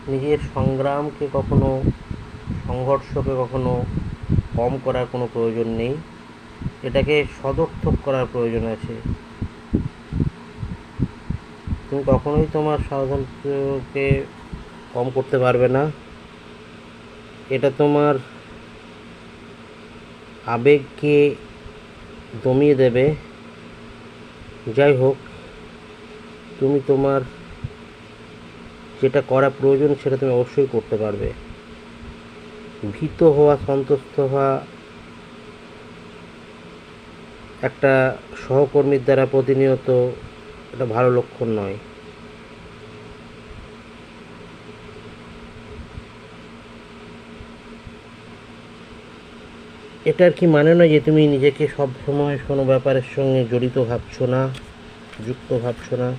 নিজের সংগ্রামকে কখনো, সংঘর্ষকে কখনো কম করার কোনো প্রয়োজন নেই, এটাকে সদর্থক করার প্রয়োজন আছে। তুমি কখনোই তোমার স্বাধীনতাকে কম করতে পারবে না। এটা তোমার আবেগকে দমিয়ে দেবে। যাই হোক, তুমি তোমার যেটা করা প্রয়োজন সেটা তুমি অবশ্যই করতে পারবে। ভীত হওয়া, সন্তুষ্ট হওয়া একটা সহকর্মীর দ্বারা প্রতিনিয়ত এটা ভালো লক্ষণ নয়। এটার কি মানে নয় যে তুমি নিজেকে সব সময় কোনো ব্যাপারের সঙ্গে জড়িত ভাবছো না, যুক্ত ভাবছো না।